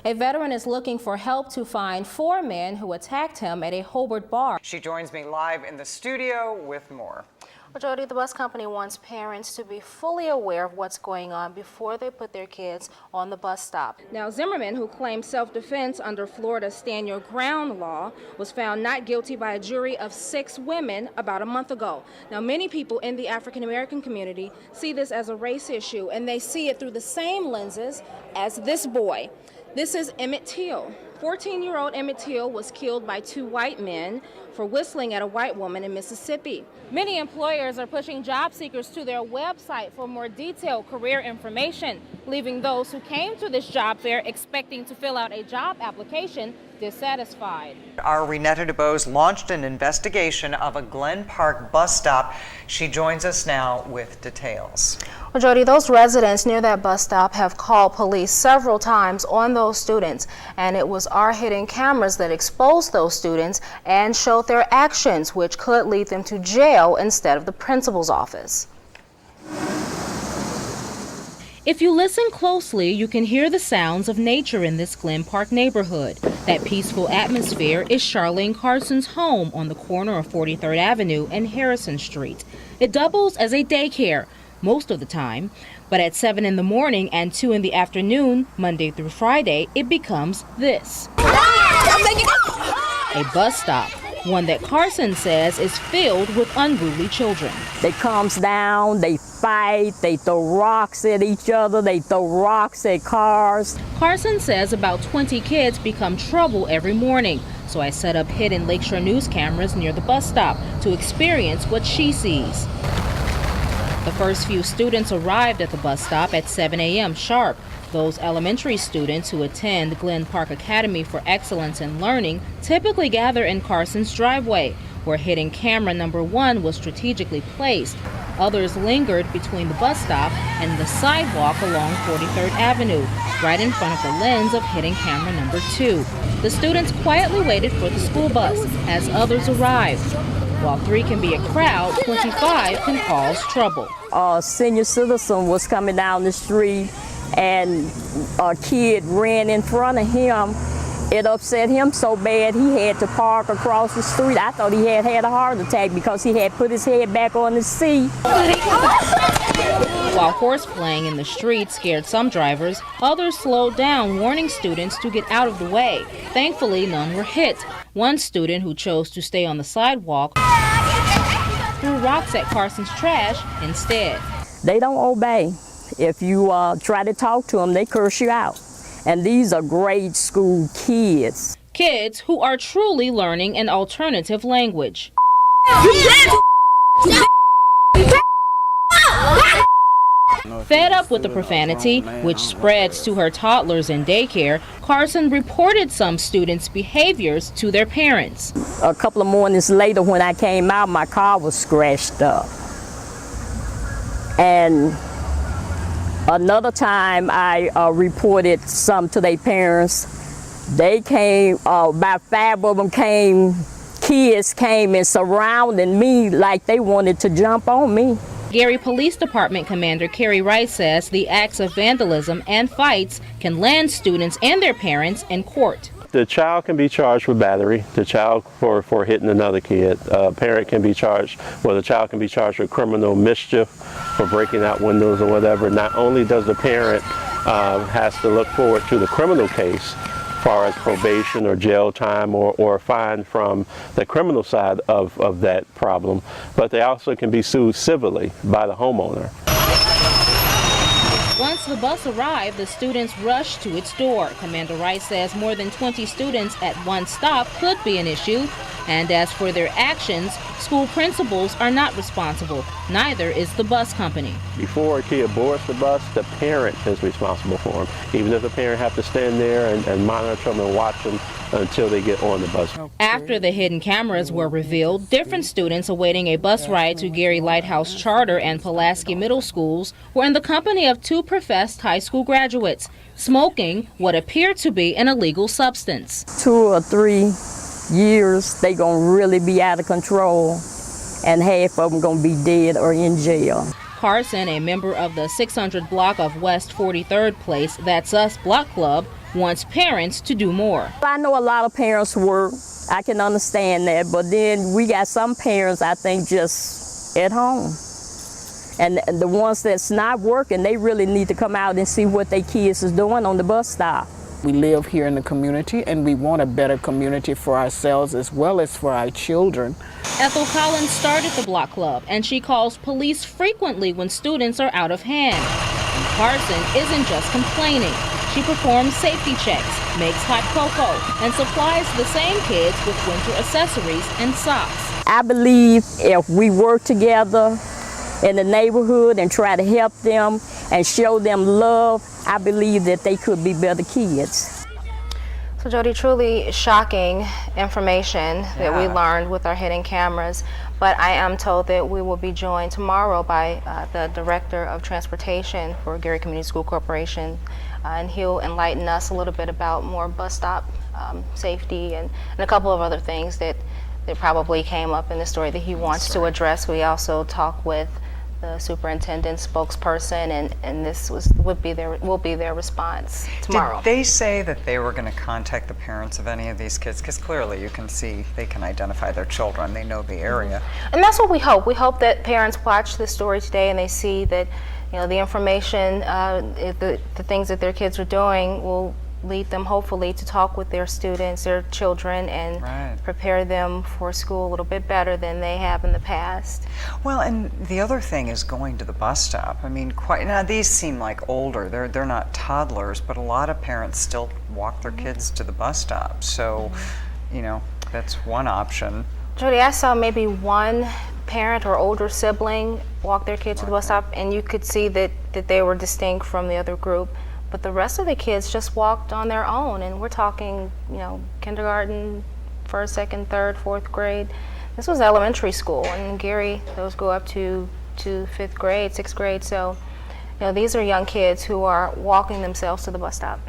A veteran is looking for help to find 4 men who attacked him at a Hobart bar. She joins me live in the studio with more. Well, Jody, the bus company wants parents to be fully aware of what's going on before they put their kids on the bus stop. Now, Zimmerman, who claimed self-defense under Florida's Stand Your Ground law, was found not guilty by a jury of 6 women about a month ago. Now, many people in the African-American community see this as a race issue, and they see it through the same lenses as this boy. This is Emmett Till. 14-year-old Emmett Till was killed by 2 white men for whistling at a white woman in Mississippi. Many employers are pushing job seekers to their website for more detailed career information, leaving those who came to this job fair expecting to fill out a job application dissatisfied. Our Renetta DeBose launched an investigation of a Glen Park bus stop. She joins us now with details. Well, Jody, those residents near that bus stop have called police several times on those students, and it was our hidden cameras that exposed those students and showed their actions, which could lead them to jail instead of the principal's office. If you listen closely, you can hear the sounds of nature in this Glen Park neighborhood. That peaceful atmosphere is Charlene Carson's home on the corner of 43rd Avenue and Harrison Street. It doubles as a daycare most of the time, but at 7 in the morning and 2 in the afternoon, Monday through Friday, it becomes this. A bus stop, one that Carson says is filled with unruly children. They comes down, they fight, they throw rocks at each other, they throw rocks at cars. Carson says about 20 kids become trouble every morning, so I set up hidden Lakeshore News cameras near the bus stop to experience what she sees. The first few students arrived at the bus stop at 7 a.m. sharp. Those elementary students who attend Glen Park Academy for Excellence in Learning typically gather in Carson's driveway, where hidden camera number 1 was strategically placed. Others lingered between the bus stop and the sidewalk along 43rd Avenue, right in front of the lens of hidden camera number 2. The students quietly waited for the school bus as others arrived. While 3 can be a crowd, 25 can cause trouble. A senior citizen was coming down the street and a kid ran in front of him. It upset him so bad he had to park across the street. I thought he had a heart attack because he had put his head back on the seat. While horseplaying in the street scared some drivers, others slowed down, warning students to get out of the way. Thankfully, none were hit. One student who chose to stay on the sidewalk threw rocks at Carson's trash instead. They don't obey. If you try to talk to them, they curse you out. And these are grade school kids. Kids who are truly learning an alternative language. Fed up with the profanity, which spreads to her toddlers in daycare, Carson reported some students' behaviors to their parents. A couple of mornings later when I came out, my car was scratched up. And another time I reported some to their parents. They came, about 5 of them came, kids came and surrounded me like they wanted to jump on me. Gary Police Department Commander Kerry Wright says the acts of vandalism and fights can land students and their parents in court. The child can be charged with battery, the child for hitting another kid. Parent can be charged, well, the child can be charged with criminal mischief for breaking out windows or whatever. Not only does the parent has to look forward to the criminal case, as far as probation or jail time or a fine from the criminal side of that problem, but they also can be sued civilly by the homeowner. Once the bus arrived, the students rushed to its door. Commander Wright says more than 20 students at one stop could be an issue. And as for their actions, school principals are not responsible. Neither is the bus company. Before a kid boards the bus, the parent is responsible for them. Even if the parent have to stand there and monitor them and watch them until they get on the bus. After the hidden cameras were revealed, different students awaiting a bus ride to Gary Lighthouse Charter and Pulaski Middle Schools were in the company of 2 professed high school graduates, smoking what appeared to be an illegal substance. 2 or 3 years, they gonna really be out of control, and half of them gonna be dead or in jail. Carson, a member of the 600 block of West 43rd Place That's Us Block Club, wants parents to do more. I know a lot of parents work. I can understand that, but then we got some parents, I think, just at home. And the ones that's not working, they really need to come out and see what their kids is doing on the bus stop. We live here in the community, and we want a better community for ourselves as well as for our children. Ethel Collins started the block club, and she calls police frequently when students are out of hand. And Carson isn't just complaining. She performs safety checks, makes hot cocoa, and supplies the same kids with winter accessories and socks. I believe if we work together in the neighborhood and try to help them and show them love, I believe that they could be better kids. So Jody, truly shocking information that we learned with our hidden cameras, but I am told that we will be joined tomorrow by the Director of Transportation for Gary Community School Corporation, and he'll enlighten us a little bit about more bus stop safety and a couple of other things that probably came up in the story that he wants to address. We also talk with the superintendent's spokesperson, and this will be their response tomorrow. Did they say that they were going to contact the parents of any of these kids? Because clearly you can see they can identify their children. They know the area. And that's what we hope. We hope that parents watch this story today and they see that, you know, the information, the things that their kids are doing will lead them hopefully to talk with their students, their children, and prepare them for school a little bit better than they have in the past. Well, and the other thing is going to the bus stop. I mean, now these seem like older. They're not toddlers, but a lot of parents still walk their kids to the bus stop. So, you know, that's one option. Jody, I saw maybe one parent or older sibling walk their kid to the bus stop, and you could see that they were distinct from the other group. But the rest of the kids just walked on their own, and we're talking, you know, kindergarten, first, second, third, fourth grade. This was elementary school, and in Gary, those go up to fifth grade, sixth grade. So, you know, these are young kids who are walking themselves to the bus stop.